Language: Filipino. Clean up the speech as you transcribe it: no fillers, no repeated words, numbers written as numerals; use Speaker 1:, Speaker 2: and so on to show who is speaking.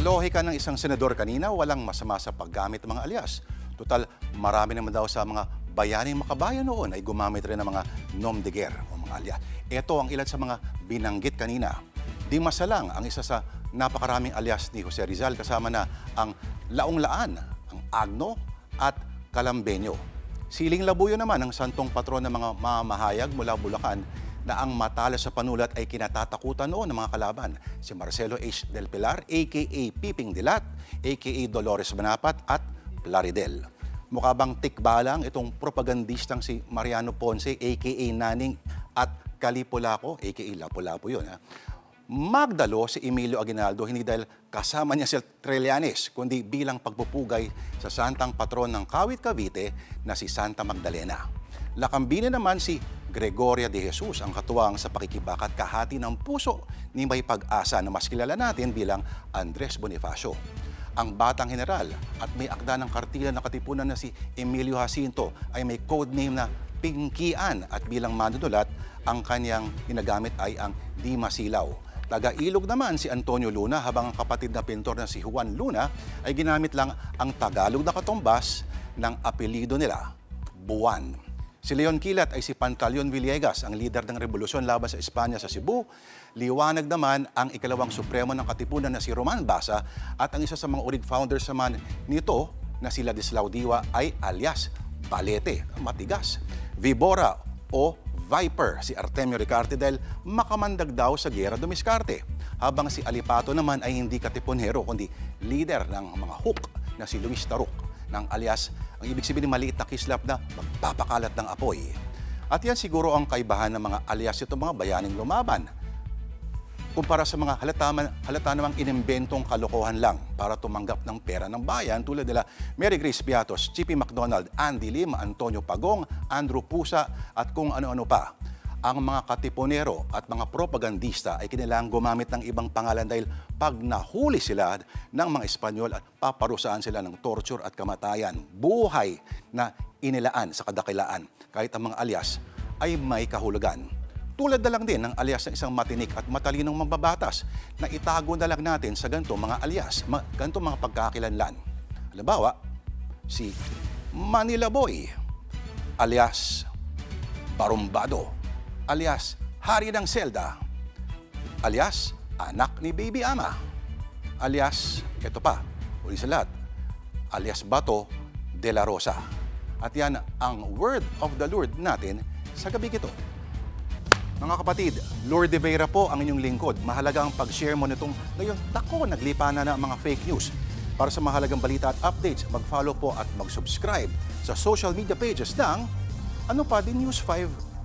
Speaker 1: lohika ng isang senador kanina, walang masama sa paggamit ng mga alias. Total, marami naman daw sa mga bayaning makabayan noon ay gumamit rin ng mga nom de guerre o mga alias. Ito ang ilan sa mga binanggit kanina. Di masalang ang isa sa napakaraming alias ni Jose Rizal kasama na ang Laong Laan, ang Agno at Calambeño. Siling Labuyo naman ang santong patron ng mga mamahayag mula Bulacan na ang matalo sa panulat ay kinatatakutan noon ng mga kalaban. Si Marcelo H. Del Pilar, a.k.a. Piping Dilat, a.k.a. Dolores Manapat at Plaridel. Mukha bang tikbalang itong propagandistang si Mariano Ponce, a.k.a. Naning at Calipulaco, a.k.a. Lapu-Lapu yun. Magdalo si Emilio Aguinaldo hindi dahil kasama niya si Trillanes, kundi bilang pagpupugay sa santang patron ng Kawit Cavite na si Santa Magdalena. Lakambine naman si Gregoria de Jesus, ang katuwang sa pakikibakat kahati ng puso ni May Pag-asa na mas kilala natin bilang Andres Bonifacio. Ang batang general at may akda ng kartila na katipunan na si Emilio Jacinto ay may codename na Pinkian at bilang manunulat, ang kanyang ginagamit ay ang Di Masilaw. Taga-Ilog naman si Antonio Luna habang ang kapatid na pintor na si Juan Luna ay ginamit lang ang Tagalog na katumbas ng apelido nila, Buwan. Si Leon Quilat ay si Pantaleon Villegas, ang lider ng revolusyon laban sa Espanya sa Cebu. Liwanag naman ang ikalawang supremo ng katipunan na si Roman Basa at ang isa sa mga urig founders naman nito na si Ladislao Diwa ay alias Balete, matigas. Vibora o Viper, si Artemio Ricarte dahil makamandag daw sa Giyera Dumiscarte. Habang si Alipato naman ay hindi katipunhero kundi leader ng mga hook na si Luis Taruk ng alias, ang ibig sabihin maliit na kislap na magpapakalat ng apoy. At yan siguro ang kaibahan ng mga alias itong mga bayaning lumaban. Kumpara sa mga halata namang inimbentong kalokohan lang para tumanggap ng pera ng bayan tulad nila Mary Grace Piatos, Chippy McDonald, Andy Lim, Antonio Pagong, Andrew Pusa at kung ano-ano pa. Ang mga katipunero at mga propagandista ay kinilangang gumamit ng ibang pangalan dahil pag nahuli sila ng mga Espanyol at paparusaan sila ng torture at kamatayan, buhay na inilaan sa kadakilaan kahit ang mga alias ay may kahulugan. Tulad na lang din ng alias ng isang matinik at matalinong mambabatas na itago na lang natin sa ganitong mga alias, ganitong mga pagkakakilanlan. Halimbawa, si Manila Boy, alias Barumbado, alias Hari ng Selda, alias Anak ni Baby Ama, alias, ito pa, uli sa lahat, alias Bato de la Rosa. At yan ang Word of the Lord natin sa gabi ito. Mga kapatid, Lord de Vera po ang inyong lingkod. Mahalaga ang pag-share mo nitong ngayon, naglipa na ng mga fake news. Para sa mahalagang balita at updates, mag-follow po at mag-subscribe sa social media pages ng Ano Pa Din News 5